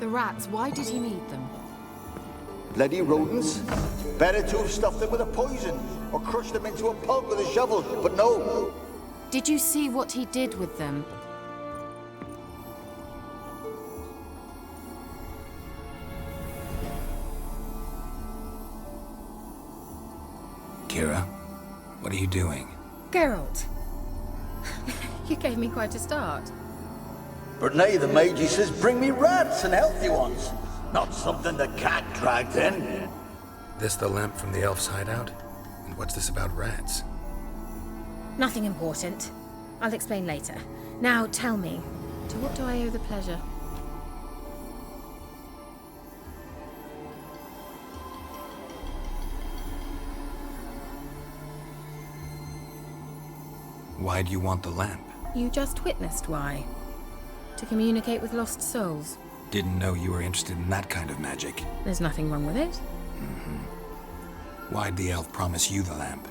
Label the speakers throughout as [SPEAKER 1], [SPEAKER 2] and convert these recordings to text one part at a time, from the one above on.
[SPEAKER 1] The rats, why did he need them?
[SPEAKER 2] Bloody rodents. Better to have stuffed them with a poison, or crushed them into a pulp with a shovel, but no.
[SPEAKER 1] Did you see what he did with them?
[SPEAKER 3] Keira, what are you doing?
[SPEAKER 4] Geralt. You gave me quite a start.
[SPEAKER 2] But nay, the mage says bring me rats and healthy ones. Not something the cat dragged in.
[SPEAKER 3] This the lamp from the elf's hideout? And what's this about rats?
[SPEAKER 4] Nothing important. I'll explain later. Now tell me, to what do I owe the pleasure?
[SPEAKER 3] Why do you want the lamp?
[SPEAKER 4] You just witnessed why. To communicate with lost souls.
[SPEAKER 3] Didn't know you were interested in that kind of magic.
[SPEAKER 4] There's nothing wrong with it.
[SPEAKER 3] Why'd the elf promise you the lamp?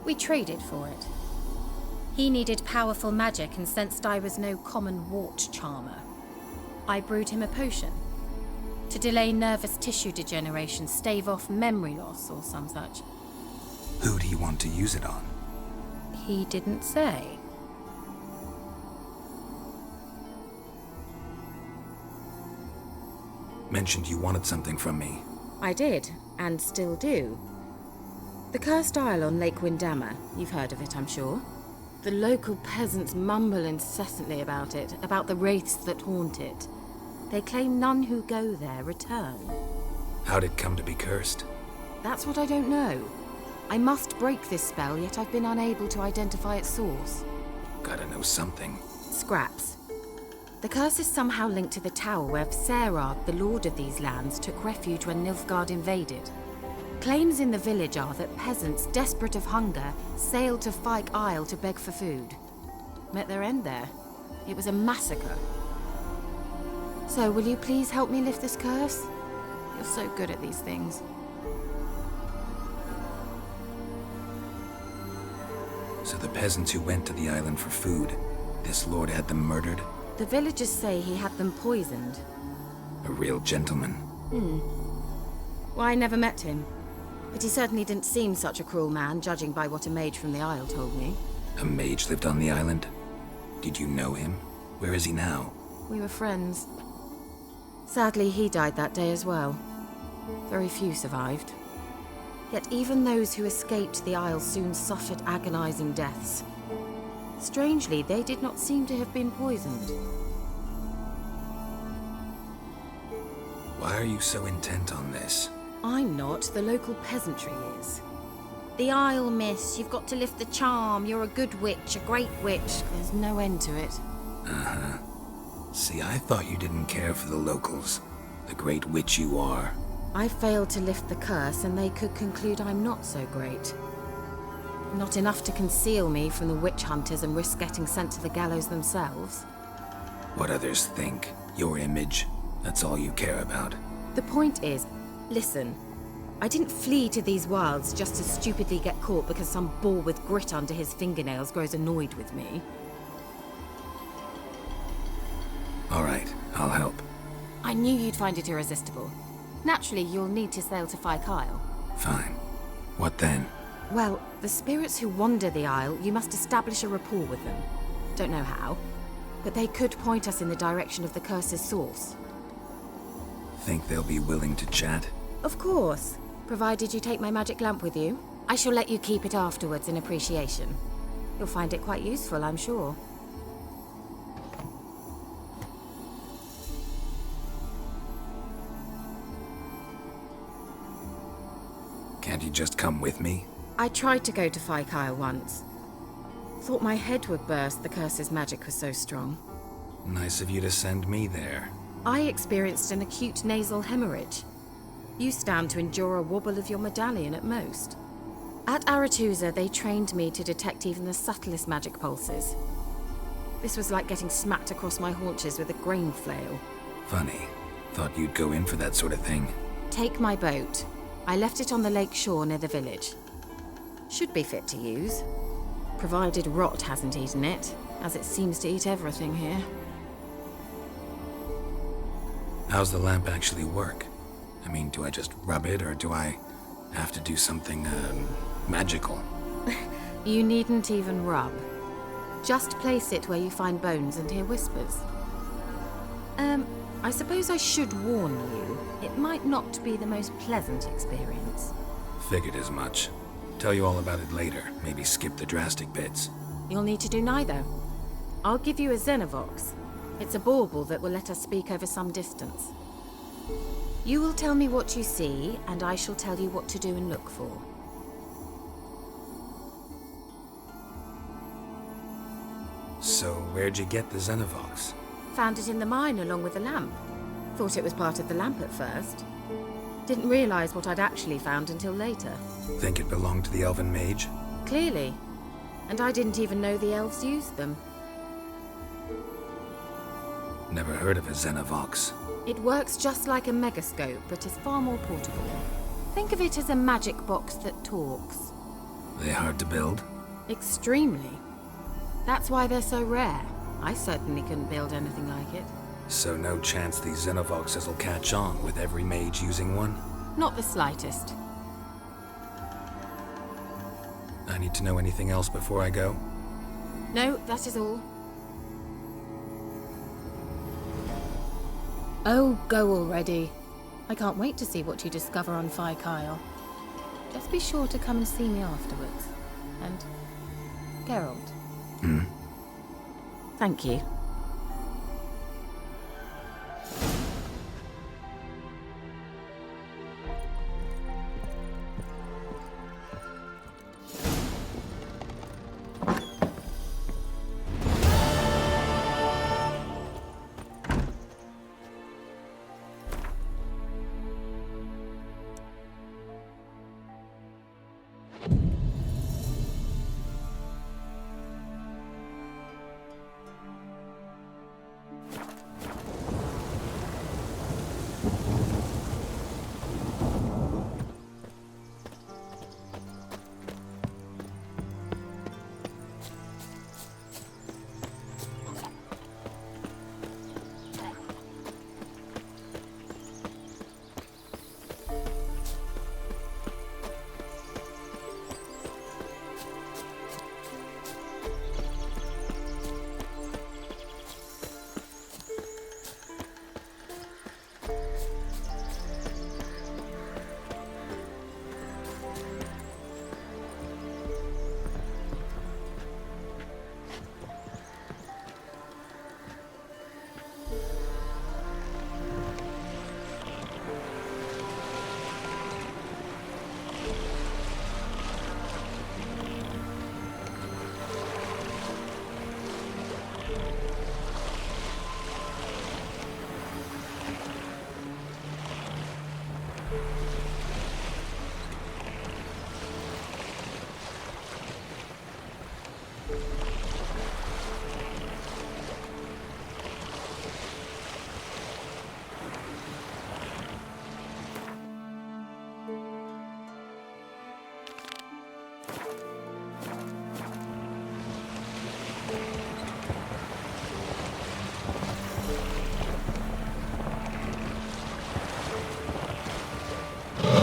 [SPEAKER 4] We traded for it. He needed powerful magic and sensed I was no common wart charmer. I brewed him a potion. To delay nervous tissue degeneration, stave off memory loss or some such.
[SPEAKER 3] Who'd he want to use it on?
[SPEAKER 4] He didn't say.
[SPEAKER 3] Mentioned you wanted something from me.
[SPEAKER 4] I did, and still do. The Cursed Isle on Lake Windammer. You've heard of it, I'm sure.
[SPEAKER 1] The local peasants mumble incessantly about it, about the wraiths that haunt it.
[SPEAKER 4] They claim none who go there return.
[SPEAKER 3] How'd it come to be cursed?
[SPEAKER 1] That's what I don't know. I must break this spell, yet I've been unable to identify its source.
[SPEAKER 3] Gotta know something.
[SPEAKER 1] Scraps. The curse is somehow linked to the tower where Serard, the lord of these lands, took refuge when Nilfgaard invaded. Claims in the village are that peasants, desperate of hunger, sailed to Fyke Isle to beg for food. Met their end there. It was a massacre. So, will you please help me lift this curse? You're so good at these things.
[SPEAKER 3] So the peasants who went to the island for food, this lord had them murdered?
[SPEAKER 1] The villagers say he had them poisoned.
[SPEAKER 3] A real gentleman.
[SPEAKER 1] Well, I never met him. But he certainly didn't seem such a cruel man, judging by what a mage from the Isle told me.
[SPEAKER 3] A mage lived on the island? Did you know him? Where is he now?
[SPEAKER 1] We were friends. Sadly, he died that day as well. Very few survived. Yet even those who escaped the Isle soon suffered agonizing deaths. Strangely, they did not seem to have been poisoned.
[SPEAKER 3] Why are you so intent on this?
[SPEAKER 1] I'm not, the local peasantry is.
[SPEAKER 4] The Isle, miss. You've got to lift the charm. You're a good witch, a great witch.
[SPEAKER 1] There's no end to it.
[SPEAKER 3] See, I thought you didn't care for the locals. The great witch you are.
[SPEAKER 1] I failed to lift the curse, and they could conclude I'm not so great. Not enough to conceal me from the witch hunters and risk getting sent to the gallows themselves.
[SPEAKER 3] What others think, your image, that's all you care about.
[SPEAKER 1] The point is, listen, I didn't flee to these wilds just to stupidly get caught because some boar with grit under his fingernails grows annoyed with me.
[SPEAKER 3] All right, I'll help.
[SPEAKER 1] I knew you'd find it irresistible. Naturally, you'll need to sail to Fyke Isle.
[SPEAKER 3] Fine. What then?
[SPEAKER 1] Well, the spirits who wander the Isle, you must establish a rapport with them. Don't know how, but they could point us in the direction of the curse's source.
[SPEAKER 3] Think they'll be willing to chat?
[SPEAKER 1] Of course, provided you take my magic lamp with you. I shall let you keep it afterwards in appreciation. You'll find it quite useful, I'm sure.
[SPEAKER 3] Can't you just come with me?
[SPEAKER 1] I tried to go to Fyke Isle once. Thought my head would burst, the curse's magic was so strong.
[SPEAKER 3] Nice of you to send me there.
[SPEAKER 1] I experienced an acute nasal hemorrhage. You stand to endure a wobble of your medallion at most. At Aretusa, they trained me to detect even the subtlest magic pulses. This was like getting smacked across my haunches with a grain flail.
[SPEAKER 3] Funny. Thought you'd go in for that sort of thing.
[SPEAKER 1] Take my boat. I left it on the lake shore near the village. Should be fit to use. Provided rot hasn't eaten it, as it seems to eat everything here.
[SPEAKER 3] How's the lamp actually work? I mean, do I just rub it, or do I have to do something, magical?
[SPEAKER 1] You needn't even rub. Just place it where you find bones and hear whispers. I suppose I should warn you, it might not be the most pleasant experience.
[SPEAKER 3] Figured as much. Tell you all about it later, maybe skip the drastic bits.
[SPEAKER 1] You'll need to do neither. I'll give you a Xenovox. It's a bauble that will let us speak over some distance. You will tell me what you see, and I shall tell you what to do and look for.
[SPEAKER 3] So, where'd you get the Xenovox?
[SPEAKER 1] Found it in the mine along with the lamp. Thought it was part of the lamp at first. Didn't realize what I'd actually found until later.
[SPEAKER 3] Think it belonged to the elven mage?
[SPEAKER 1] Clearly. And I didn't even know the elves used them.
[SPEAKER 3] Never heard of a Xenovox.
[SPEAKER 1] It works just like a megascope, but is far more portable. Think of it as a magic box that talks.
[SPEAKER 3] They hard to build?
[SPEAKER 1] Extremely. That's why they're so rare. I certainly couldn't build anything like it.
[SPEAKER 3] So no chance these Xenovoxes will catch on with every mage using one?
[SPEAKER 1] Not the slightest.
[SPEAKER 3] I need to know anything else before I go?
[SPEAKER 1] No, that is all. Oh, go already. I can't wait to see what you discover on Fyke Isle. Just be sure to come and see me afterwards. And Geralt. Thank you.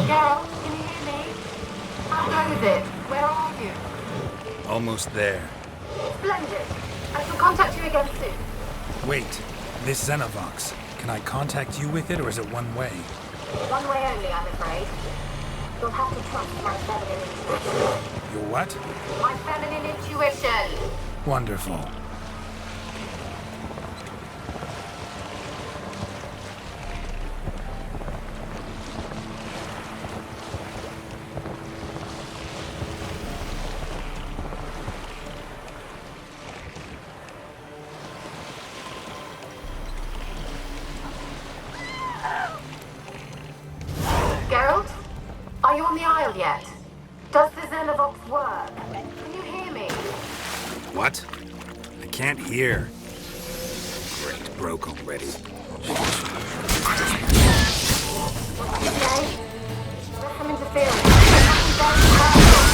[SPEAKER 5] Geralt, can you hear me? How goes it? Where are you?
[SPEAKER 3] Almost there.
[SPEAKER 5] Splendid. I shall contact you again soon.
[SPEAKER 3] Wait, this Xenovox. Can I contact you with it, or is it one way?
[SPEAKER 5] One way only, I'm afraid. You'll have to trust my feminine intuition.
[SPEAKER 3] Your what?
[SPEAKER 5] My feminine intuition!
[SPEAKER 3] Wonderful.
[SPEAKER 5] Geralt? Are you on the Isle yet? Does the Xenovox work? Can you hear me?
[SPEAKER 3] What? I can't hear. Great, broke already.
[SPEAKER 5] Okay. There's some interference. Nothing very powerful.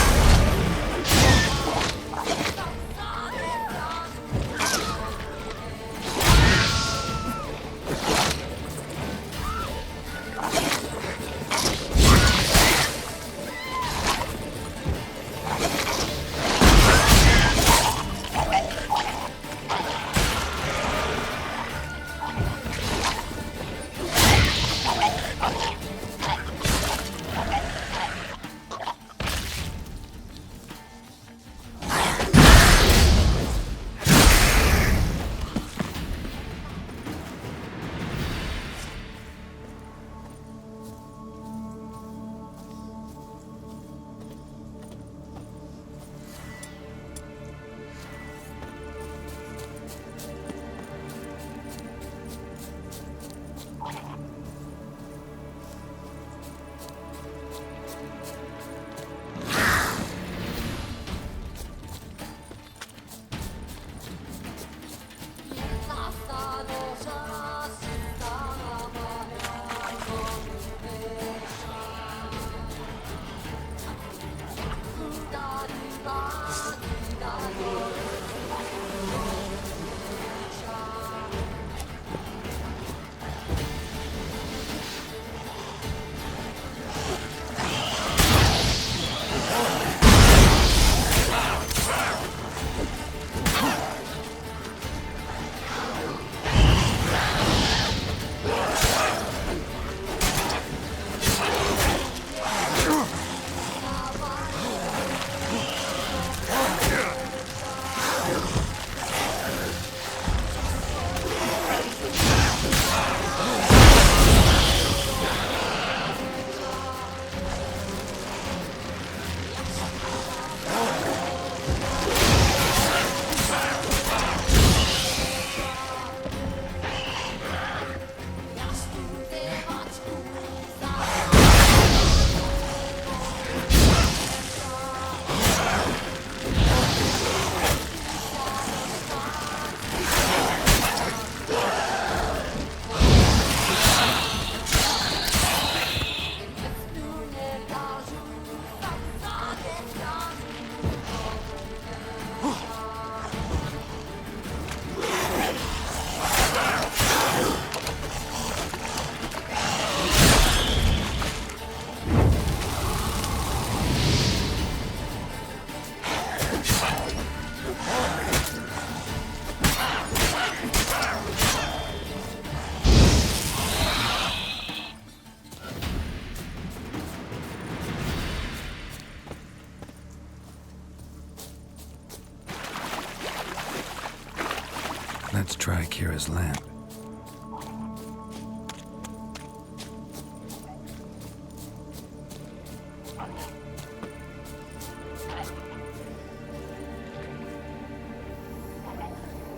[SPEAKER 3] Let's try Keira's lamp.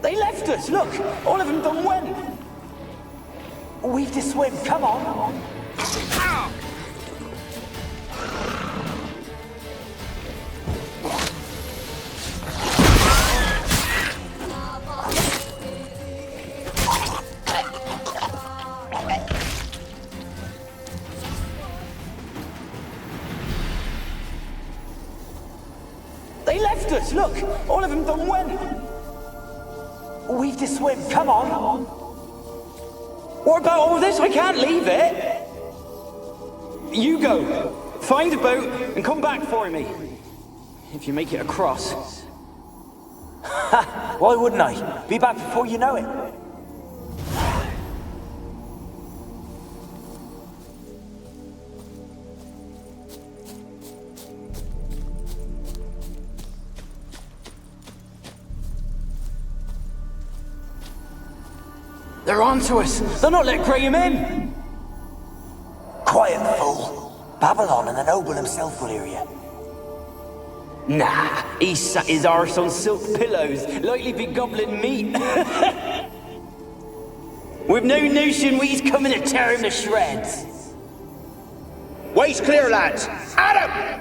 [SPEAKER 6] They left us, look! All of them done went! We've to swim, come on! They left us, look! All of them done went! We've to swim, come on! What about all this? I can't leave it! You go! Find a boat and come back for me! If you make it across. Ha! Why wouldn't I? Be back before you know it! They're onto us! They'll not let Graham in!
[SPEAKER 7] Quiet, fool. Babylon and the noble himself will hear you.
[SPEAKER 6] Nah, he sat his arse on silk pillows, likely be gobbling meat. We've no notion we's coming to tear him to shreds.
[SPEAKER 2] Waist clear, lads! At him!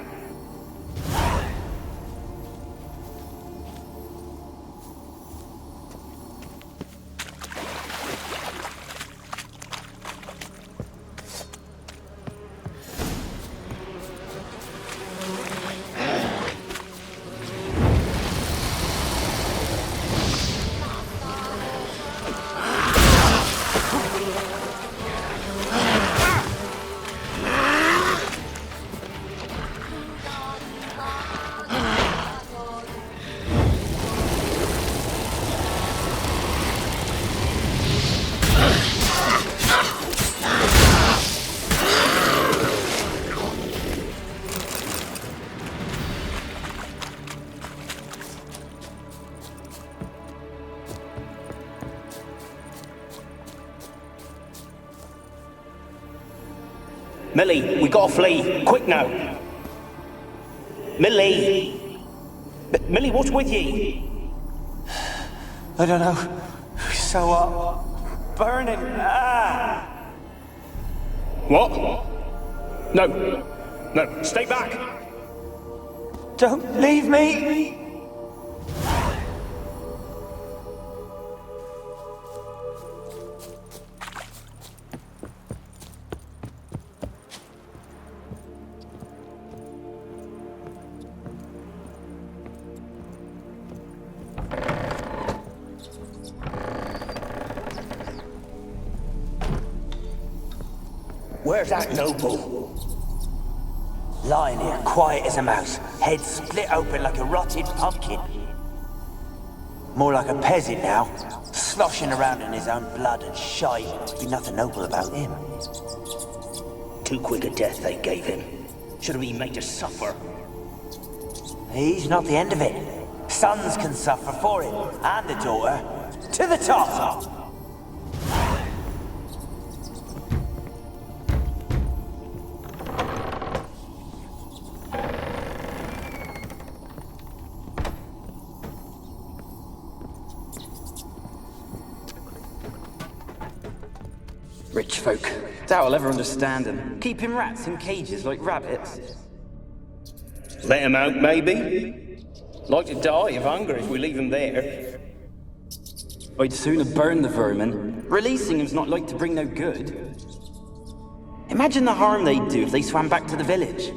[SPEAKER 6] Millie, we gotta flee. Quick now. Millie! Millie, what's with ye?
[SPEAKER 7] I don't know. So what? Burning. Ah!
[SPEAKER 6] What? No. No, stay back.
[SPEAKER 7] Don't leave me!
[SPEAKER 6] Where's that noble?
[SPEAKER 7] Lying here, quiet as a mouse, head split open like a rotted pumpkin. More like a peasant now, sloshing around in his own blood and shite. Be nothing noble about him.
[SPEAKER 6] Too quick a death they gave him. Should have been made to suffer.
[SPEAKER 7] He's not the end of it. Sons can suffer for him, and a daughter. To the top!
[SPEAKER 6] Rich folk. Doubt I'll ever understand them. Keeping rats in cages like rabbits. Let them out, maybe? Like to die of hunger if we leave them there. I'd sooner burn the vermin. Releasing them's not like to bring no good. Imagine the harm they'd do if they swam back to the village.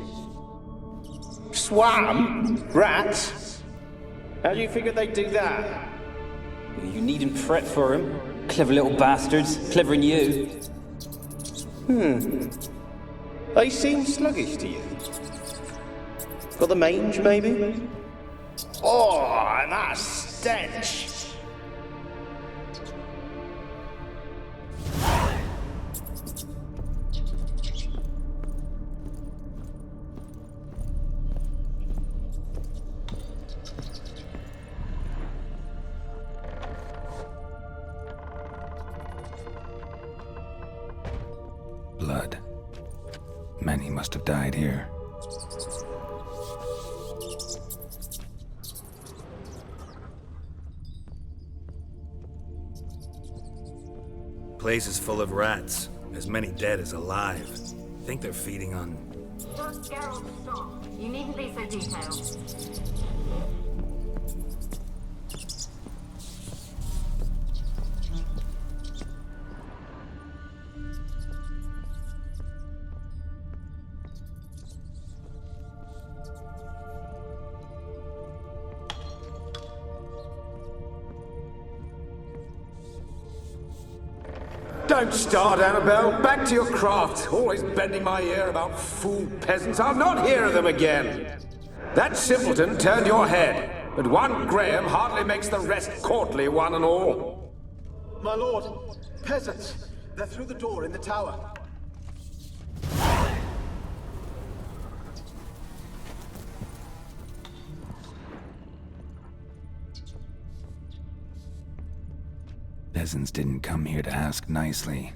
[SPEAKER 6] Swam? Rats? How do you figure they'd do that? You needn't fret for them. Clever little bastards, cleverer than you.
[SPEAKER 8] They seem sluggish to you. Got the mange, maybe? Oh, and that stench!
[SPEAKER 3] must have died here. Place is full of rats. As many dead as alive. Think they're feeding on...
[SPEAKER 5] Geralt, stop. You needn't be so detailed.
[SPEAKER 9] Don't start, Annabelle. Back to your craft. Always bending my ear about fool peasants. I'll not hear of them again. That simpleton turned your head, but one Graham hardly makes the rest courtly, one and all.
[SPEAKER 2] My lord, peasants. They're through the door in the tower.
[SPEAKER 3] Peasants didn't come here to ask nicely.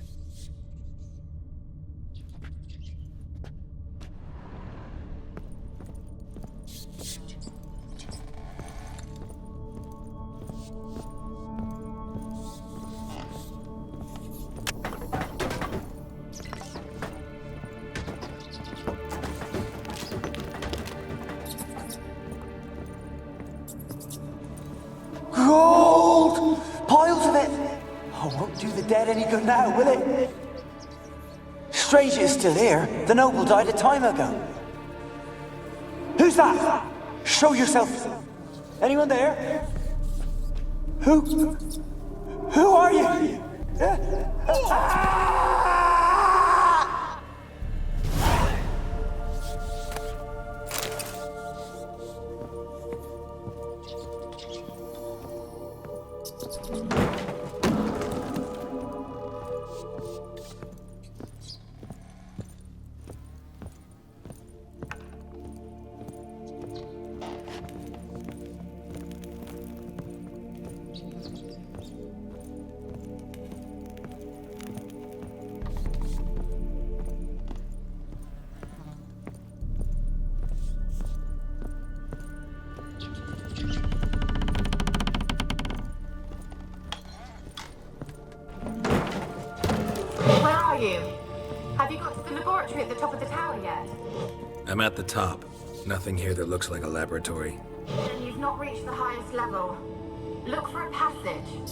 [SPEAKER 7] Gold! Piles of it! Oh, won't do the dead any good now, will it? Strange it's still here. The noble died a time ago. Who's that? Show yourself. Anyone there? Who are you?
[SPEAKER 5] Have you got to the laboratory at the top of the tower yet?
[SPEAKER 3] I'm at the top. Nothing here that looks like a laboratory.
[SPEAKER 5] Then you've not reached the highest level. Look for a passage.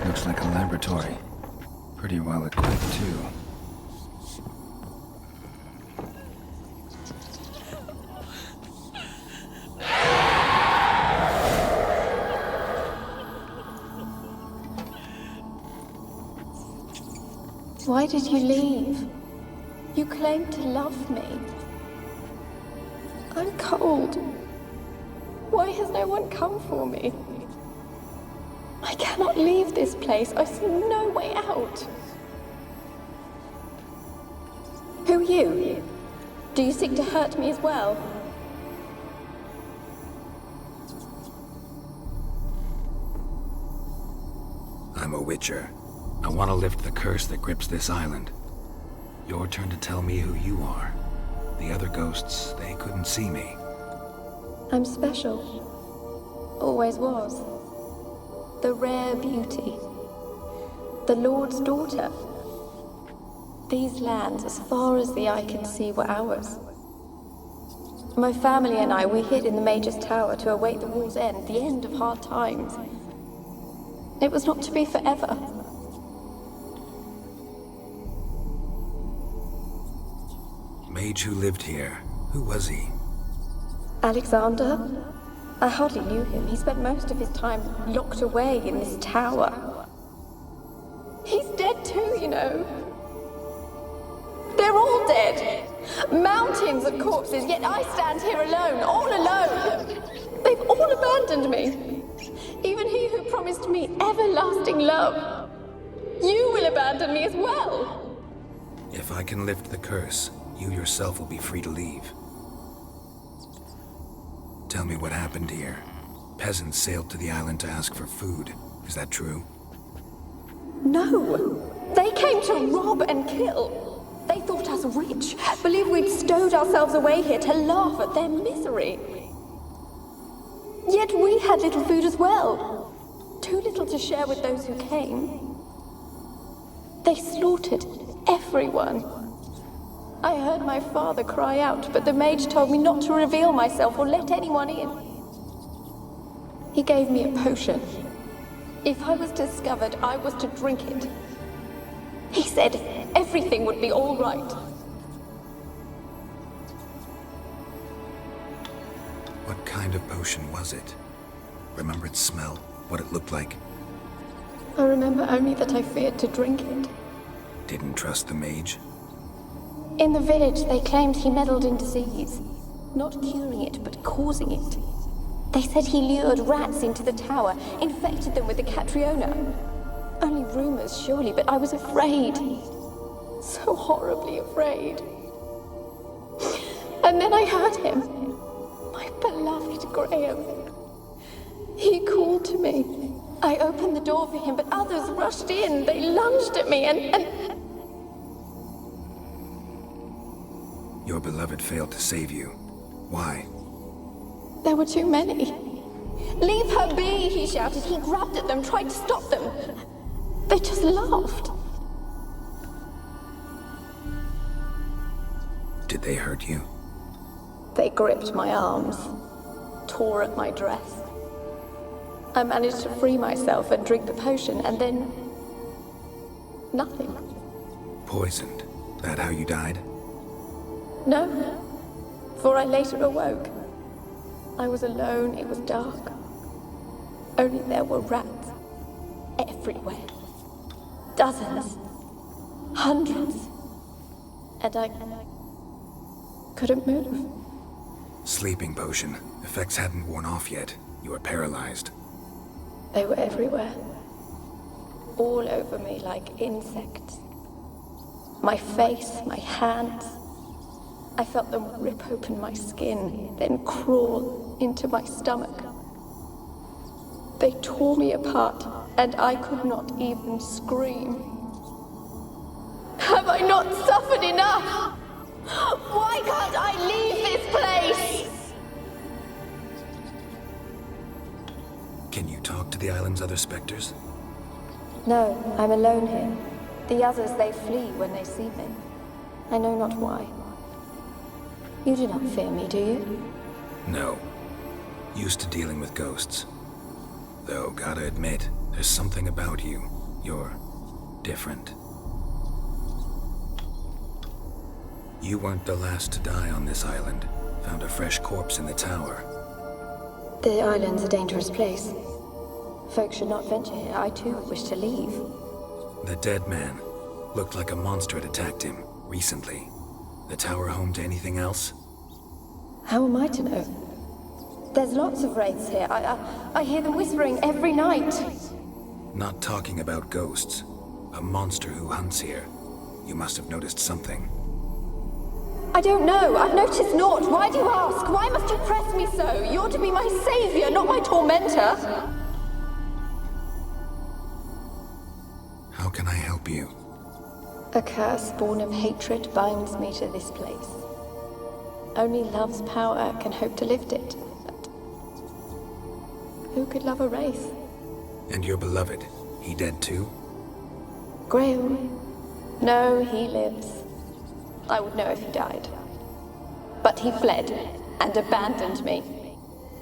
[SPEAKER 3] Looks like a laboratory. Pretty well equipped, too.
[SPEAKER 10] Why did you leave? You claimed to love me. I'm cold. Why has no one come for me? I cannot leave this place. I see no way out. Who are you? Do you seek to hurt me as well?
[SPEAKER 3] I'm a witcher. I want to lift the curse that grips this island. Your turn to tell me who you are. The other ghosts, they couldn't see me.
[SPEAKER 10] I'm special. Always was. The rare beauty. The Lord's daughter. These lands, as far as the eye can see, were ours. My family and I, we hid in the Mage's tower to await the war's end, the end of hard times. It was not to be forever.
[SPEAKER 3] Mage who lived here. Who was he?
[SPEAKER 10] Alexander? I hardly knew him. He spent most of his time locked away in this tower. He's dead too, you know. They're all dead. Mountains of corpses, yet I stand here alone, all alone. They've all abandoned me. Even he who promised me everlasting love. You will abandon me as well.
[SPEAKER 3] If I can lift the curse, you yourself will be free to leave. Tell me what happened here. Peasants sailed to the island to ask for food. Is that true?
[SPEAKER 10] No. They came to rob and kill. They thought us rich, believed we'd stowed ourselves away here to laugh at their misery. Yet we had little food as well. Too little to share with those who came. They slaughtered everyone. I heard my father cry out, but the mage told me not to reveal myself or let anyone in. He gave me a potion. If I was discovered, I was to drink it. He said everything would be all right.
[SPEAKER 3] What kind of potion was it? Remember its smell? What it looked like?
[SPEAKER 10] I remember only that I feared to drink it.
[SPEAKER 3] Didn't trust the mage?
[SPEAKER 10] In the village, they claimed he meddled in disease. Not curing it, but causing it. They said he lured rats into the tower, infected them with the Catriona. Only rumors, surely, but I was afraid. So horribly afraid. And then I heard him. My beloved Graham. He called to me. I opened the door for him, but others rushed in. They lunged at me and...
[SPEAKER 3] Your beloved failed to save you. Why?
[SPEAKER 10] There were too many. Leave her be, he shouted. He grabbed at them, tried to stop them. They just laughed.
[SPEAKER 3] Did they hurt you?
[SPEAKER 10] They gripped my arms, tore at my dress. I managed to free myself and drink the potion, and then... nothing.
[SPEAKER 3] Poisoned? That how you died?
[SPEAKER 10] No, for I later awoke. I was alone, it was dark. Only there were rats. Everywhere. Dozens. Hundreds. And I couldn't move.
[SPEAKER 3] Sleeping potion. Effects hadn't worn off yet. You were paralyzed.
[SPEAKER 10] They were everywhere. All over me like insects. My face, my hands. I felt them rip open my skin, then crawl into my stomach. They tore me apart, and I could not even scream. Have I not suffered enough? Why can't I leave this place?
[SPEAKER 3] Can you talk to the island's other specters?
[SPEAKER 10] No, I'm alone here. The others, they flee when they see me. I know not why. You do not fear me, do you?
[SPEAKER 3] No. Used to dealing with ghosts. Though, gotta admit, there's something about you. You're different. You weren't the last to die on this island. Found a fresh corpse in the tower.
[SPEAKER 10] The island's a dangerous place. Folk should not venture here. I too wish to leave.
[SPEAKER 3] The dead man. Looked like a monster had attacked him, recently. The tower home to anything else?
[SPEAKER 10] How am I to know? There's lots of wraiths here. I hear them whispering every night.
[SPEAKER 3] Not talking about ghosts. A monster who hunts here. You must have noticed something.
[SPEAKER 10] I don't know. I've noticed naught. Why do you ask? Why must you press me so? You're to be my savior, not my tormentor.
[SPEAKER 3] How can I help you?
[SPEAKER 10] A curse born of hatred binds me to this place. Only love's power can hope to lift it. But who could love a wraith?
[SPEAKER 3] And your beloved, he dead too?
[SPEAKER 10] Graham? No, he lives. I would know if he died. But he fled and abandoned me.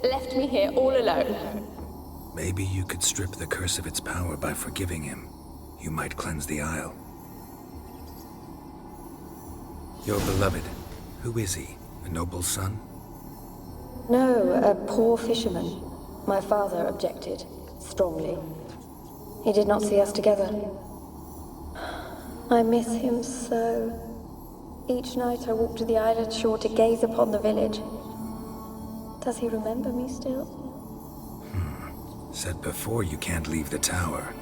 [SPEAKER 10] Left me here all alone.
[SPEAKER 3] Maybe you could strip the curse of its power by forgiving him. You might cleanse the isle. Your beloved, who is he? A noble son?
[SPEAKER 10] No, a poor fisherman. My father objected, strongly. He did not see us together. I miss him so. Each night I walk to the island shore to gaze upon the village. Does he remember me still?
[SPEAKER 3] Said before you can't leave the tower.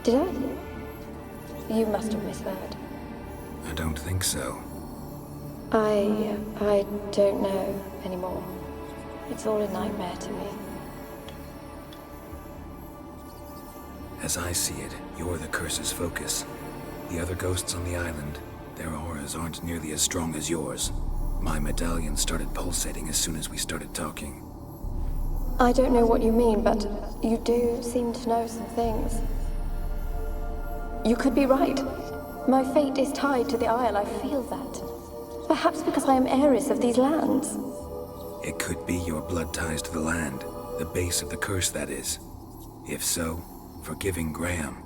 [SPEAKER 10] Did I? You must have misheard.
[SPEAKER 3] I don't think so.
[SPEAKER 10] I don't know anymore. It's all a nightmare to me.
[SPEAKER 3] As I see it, you're the curse's focus. The other ghosts on the island, their auras aren't nearly as strong as yours. My medallion started pulsating as soon as we started talking.
[SPEAKER 10] I don't know what you mean, but you do seem to know some things. You could be right. My fate is tied to the Isle, I feel that. Perhaps because I am heiress of these lands.
[SPEAKER 3] It could be your blood ties to the land, the base of the curse, that is. If so, forgiving Graham,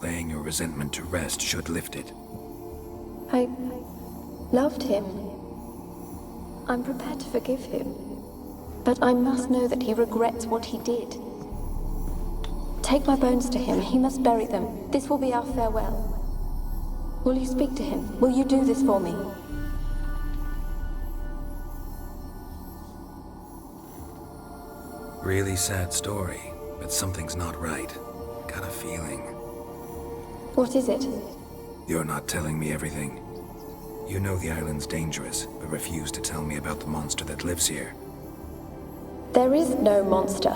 [SPEAKER 3] laying your resentment to rest should lift it.
[SPEAKER 10] I loved him. I'm prepared to forgive him. But I must know that he regrets what he did. Take my bones to him. He must bury them. This will be our farewell. Will you speak to him? Will you do this for me?
[SPEAKER 3] Really sad story, but something's not right. Got a feeling.
[SPEAKER 10] What is it?
[SPEAKER 3] You're not telling me everything. You know the island's dangerous, but refuse to tell me about the monster that lives here.
[SPEAKER 10] There is no monster.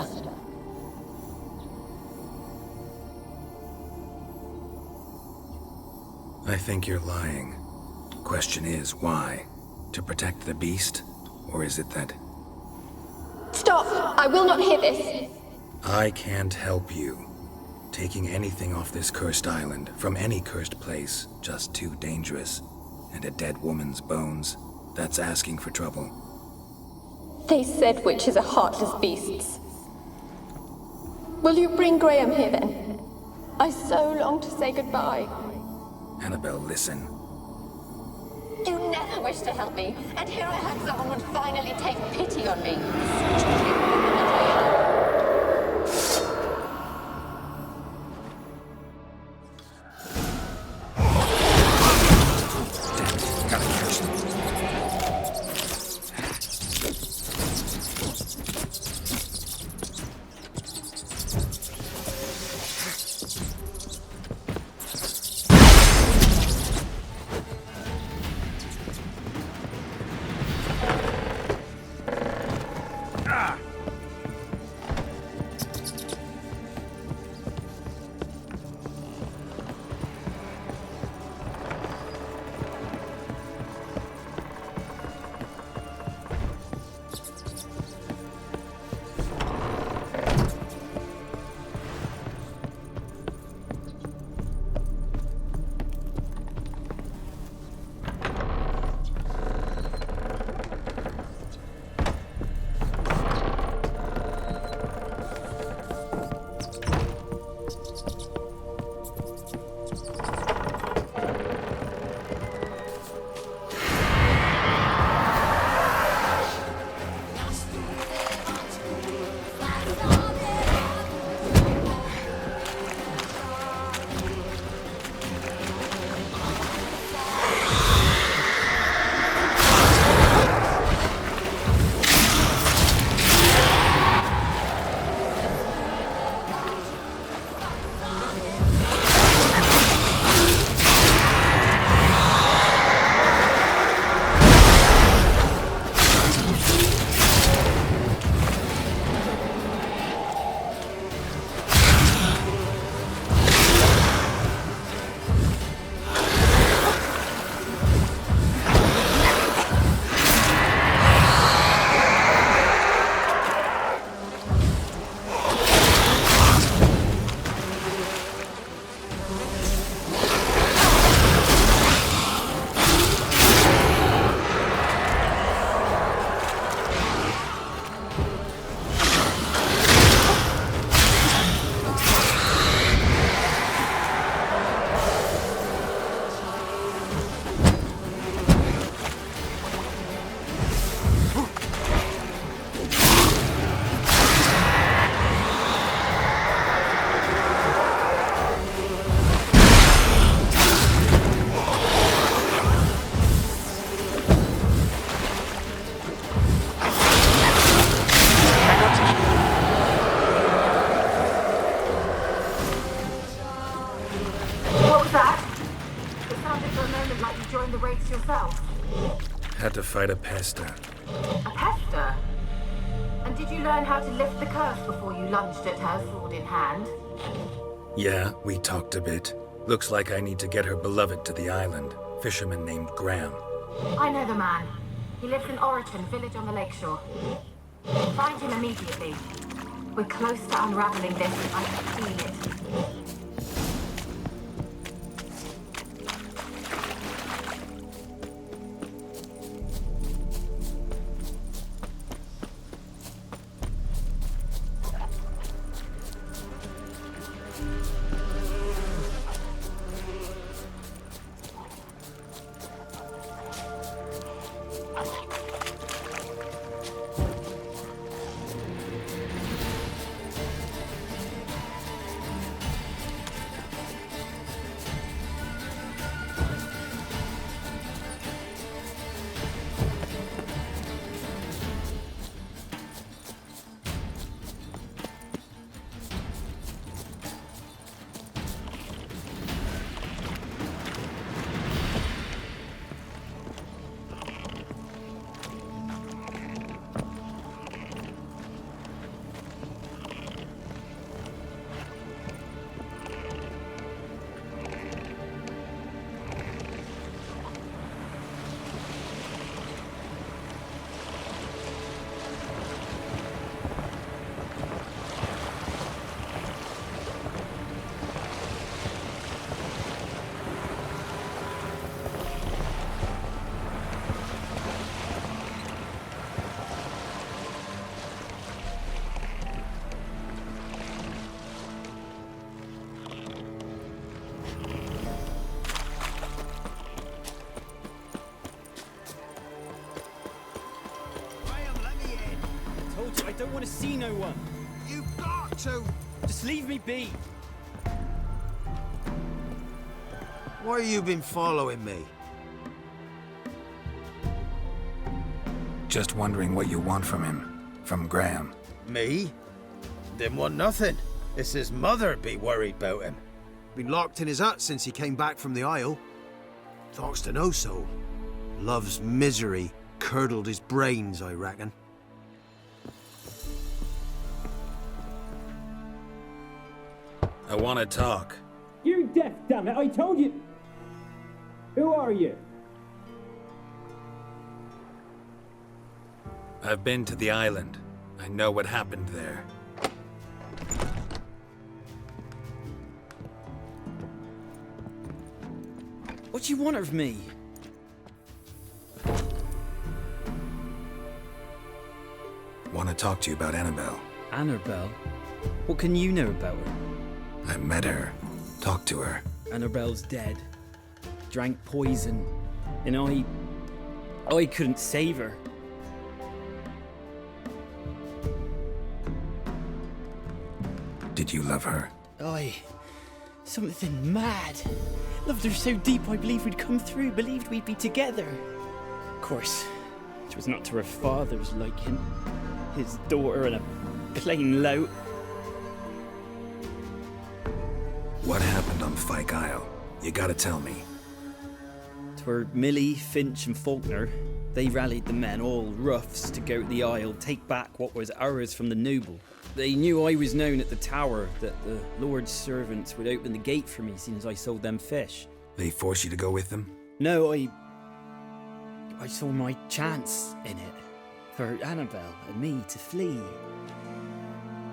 [SPEAKER 3] I think you're lying. Question is, why? To protect the beast? Or is it that...
[SPEAKER 10] Stop! I will not hear this!
[SPEAKER 3] I can't help you. Taking anything off this cursed island, from any cursed place, just too dangerous. And a dead woman's bones, that's asking for trouble.
[SPEAKER 10] They said witches are heartless beasts. Will you bring Graham here then? I so long to say goodbye.
[SPEAKER 3] Annabelle, listen.
[SPEAKER 10] You never wished to help me, and here I had someone would finally take pity on me.
[SPEAKER 5] that? It sounded for a moment like you joined the raids yourself.
[SPEAKER 3] Had to fight a pester.
[SPEAKER 5] A pester? And did you learn how to lift the curse before you lunged at her, sword in hand?
[SPEAKER 3] Yeah, we talked a bit. Looks like I need to get her beloved to the island. Fisherman named Graham.
[SPEAKER 5] I know the man. He lives in Oriton, village on the lakeshore. Find him immediately. We're close to unraveling this. I can feel it.
[SPEAKER 6] I don't want to see no one.
[SPEAKER 11] You've got to.
[SPEAKER 6] Just leave me be.
[SPEAKER 11] Why you been following me?
[SPEAKER 3] Just wondering what you want from him. From Graham.
[SPEAKER 11] Me? Didn't want nothing. It's his mother be worried about him. Been locked in his hut since he came back from the Isle. Talks to no soul. Love's misery curdled his brains, I reckon.
[SPEAKER 3] I want to talk.
[SPEAKER 6] You're deaf, damn it! I told you. Who are you?
[SPEAKER 3] I've been to the island. I know what happened there.
[SPEAKER 6] What do you want of me?
[SPEAKER 3] Want to talk to you about Annabelle.
[SPEAKER 6] Annabelle? What can you know about her?
[SPEAKER 3] I met her. Talked to her.
[SPEAKER 6] Annabelle's dead. Drank poison. And I couldn't save her.
[SPEAKER 3] Did you love her?
[SPEAKER 6] Something mad. Loved her so deep I believed we'd come through, believed we'd be together. Of course, it was not to her father's liking. His daughter and a plain lout.
[SPEAKER 3] What happened on Fyke Isle? You gotta tell me.
[SPEAKER 6] 'Twere Millie, Finch and Faulkner. They rallied the men, all roughs, to go to the Isle, take back what was ours from the noble. They knew I was known at the tower, that the Lord's servants would open the gate for me as soon as I sold them fish.
[SPEAKER 3] They forced you to go with them?
[SPEAKER 6] No, I saw my chance in it. For Annabelle and me to flee.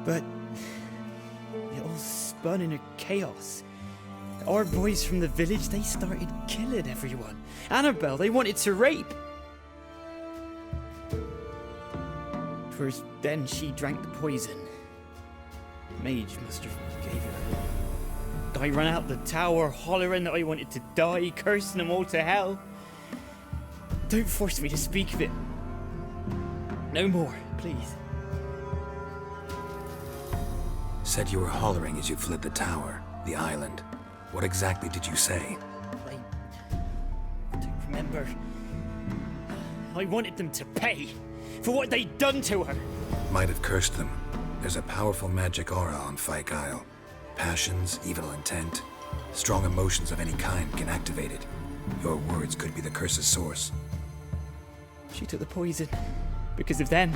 [SPEAKER 6] But it all spun in a chaos. Our boys from the village, they started killing everyone. Annabelle, they wanted to rape. First, then she drank the poison. Mage must have gave her. I ran out the tower, hollering that I wanted to die, cursing them all to hell. Don't force me to speak of it. No more, please.
[SPEAKER 3] Said you were hollering as you fled the tower, the island. What exactly did you say?
[SPEAKER 6] I don't remember. I wanted them to pay for what they'd done to her.
[SPEAKER 3] Might have cursed them. There's a powerful magic aura on Fyke Isle. Passions, evil intent. Strong emotions of any kind can activate it. Your words could be the curse's source.
[SPEAKER 12] She took the poison because of them.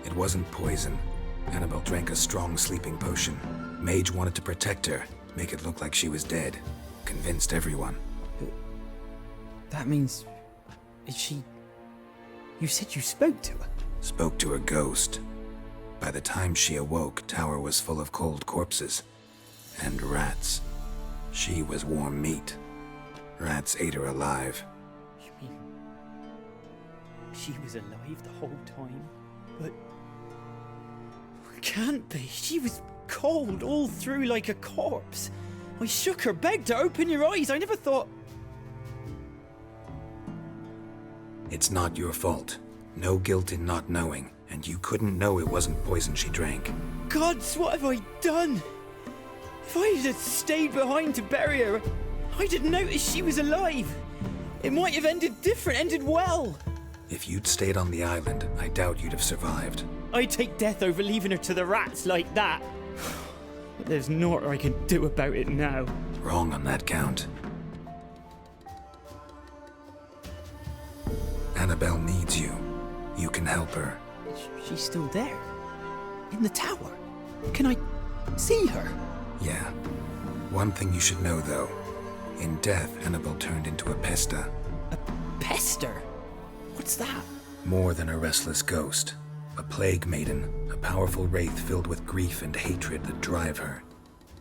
[SPEAKER 3] It wasn't poison. Annabelle drank a strong sleeping potion. Mage wanted to protect her, make it look like she was dead. Convinced everyone.
[SPEAKER 12] That means... Is she... You said you spoke to her?
[SPEAKER 3] Spoke to a ghost. By the time she awoke, Tower was full of cold corpses. And rats. She was warm meat. Rats ate her alive.
[SPEAKER 12] You mean... She was alive the whole time? But... Can't be. She was cold all through like a corpse. I shook her, begged her, open your eyes. I never thought...
[SPEAKER 3] It's not your fault. No guilt in not knowing, and you couldn't know it wasn't poison she drank.
[SPEAKER 12] Gods, what have I done? If I had stayed behind to bury her, I didn't notice she was alive. It might have ended different, ended well.
[SPEAKER 3] If you'd stayed on the island, I doubt you'd have survived.
[SPEAKER 12] I'd take death over leaving her to the rats like that. But there's naught I can do about it now.
[SPEAKER 3] Wrong on that count. Annabelle needs you. You can help her.
[SPEAKER 12] She's still there? In the tower? Can I see her?
[SPEAKER 3] Yeah. One thing you should know, though. In death, Annabelle turned into a pesta.
[SPEAKER 12] A pester? What's that?
[SPEAKER 3] More than a restless ghost. A plague maiden, a powerful wraith filled with grief and hatred that drive her.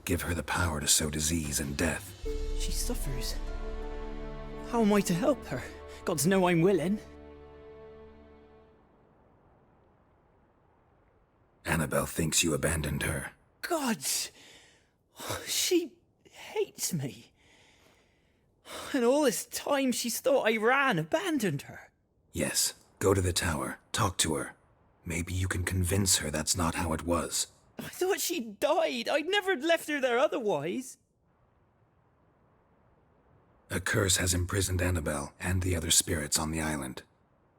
[SPEAKER 3] Give her the power to sow disease and death.
[SPEAKER 12] She suffers. How am I to help her? Gods know I'm willing.
[SPEAKER 3] Annabelle thinks you abandoned her.
[SPEAKER 12] Gods! She hates me. And all this time she's thought I abandoned her.
[SPEAKER 3] Yes, go to the tower, talk to her. Maybe you can convince her that's not how it was.
[SPEAKER 12] I thought she died. I'd never left her there otherwise.
[SPEAKER 3] A curse has imprisoned Annabelle and the other spirits on the island.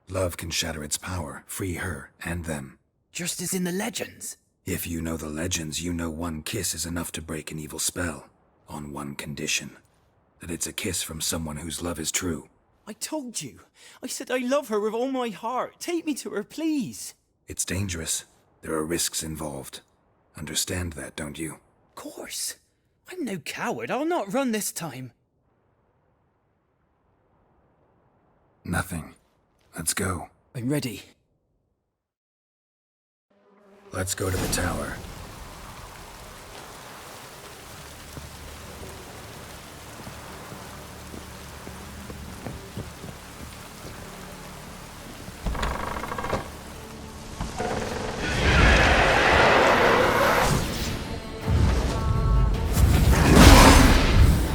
[SPEAKER 3] Love can shatter its power, free her and them.
[SPEAKER 12] Just as in the legends.
[SPEAKER 3] If you know the legends, you know one kiss is enough to break an evil spell. On one condition. That it's a kiss from someone whose love is true.
[SPEAKER 12] I told you. I said I love her with all my heart. Take me to her, please.
[SPEAKER 3] It's dangerous. There are risks involved. Understand that, don't you?
[SPEAKER 12] Of course. I'm no coward. I'll not run this time.
[SPEAKER 3] Nothing. Let's go.
[SPEAKER 12] I'm ready.
[SPEAKER 3] Let's go to the tower.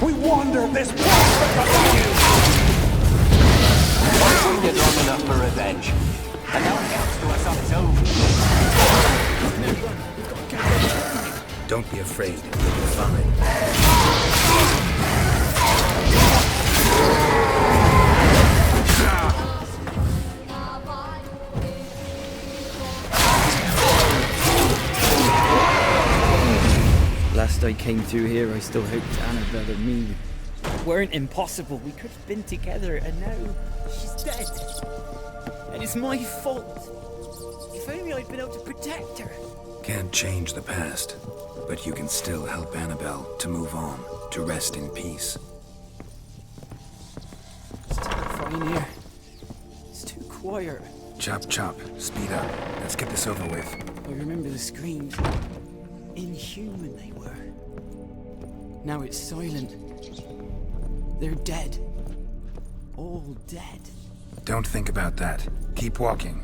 [SPEAKER 6] We wandered this prospect of you!
[SPEAKER 7] We waited long enough for revenge, and now it comes to us on its own.
[SPEAKER 3] Don't be afraid. You'll be fine.
[SPEAKER 12] Last I came through here, I still hoped Annabelle and me weren't impossible. We could have been together, and now she's dead. And it's my fault. If only I'd been able to protect her.
[SPEAKER 3] Can't change the past, but you can still help Annabelle to move on, to rest in peace.
[SPEAKER 12] It's terrifying here. It's too quiet.
[SPEAKER 3] Chop chop, speed up. Let's get this over with.
[SPEAKER 12] I remember the screams. Inhuman they were. Now it's silent. They're dead. All dead.
[SPEAKER 3] Don't think about that. Keep walking.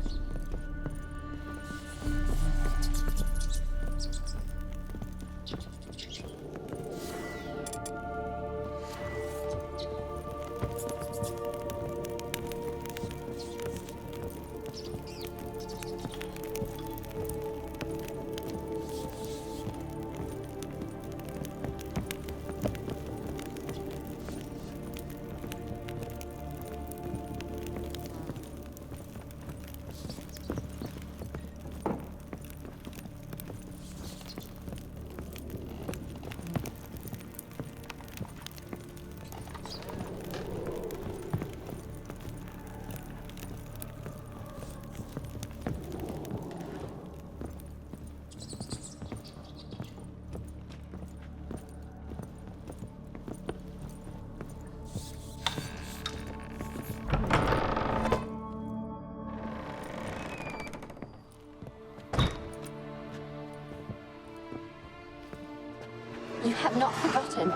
[SPEAKER 10] You have not forgotten.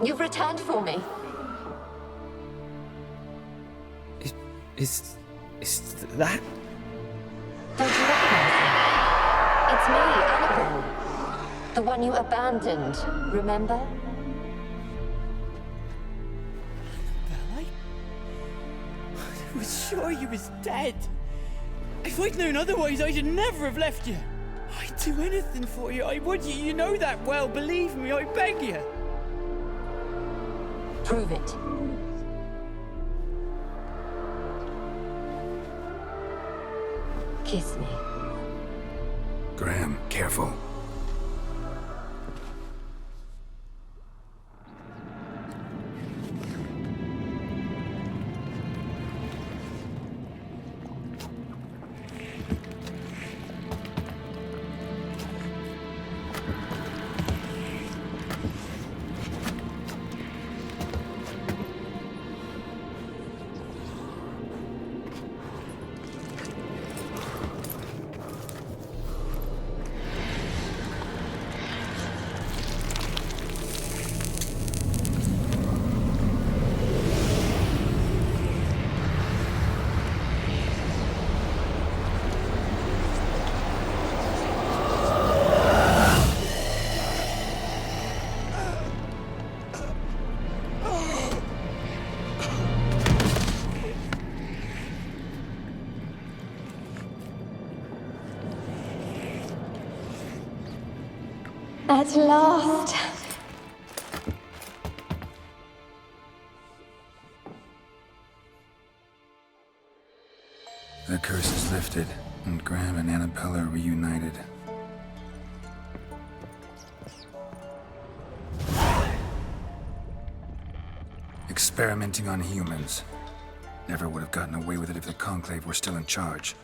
[SPEAKER 10] You've returned for me.
[SPEAKER 12] Is that?
[SPEAKER 10] Don't you recognize me? It's me, Annabelle. The one you abandoned, remember?
[SPEAKER 12] I was sure you was dead. If I'd known otherwise, I'd never have left you. I'd do anything for you. I would. You know that well. Believe me, I beg you.
[SPEAKER 10] Prove it. Kiss me.
[SPEAKER 3] Graham, careful.
[SPEAKER 10] At last.
[SPEAKER 3] The curse is lifted, and Graham and Annabelle are reunited. Experimenting on humans. Never would have gotten away with it if the Conclave were still in charge.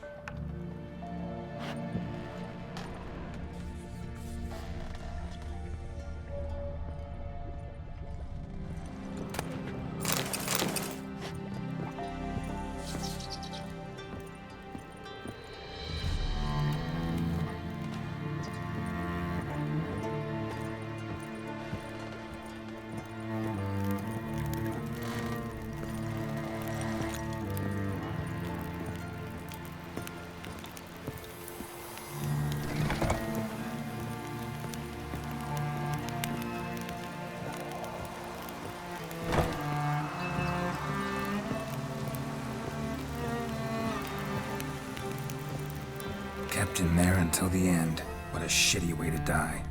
[SPEAKER 3] Kept in there until the end. What a shitty way to die.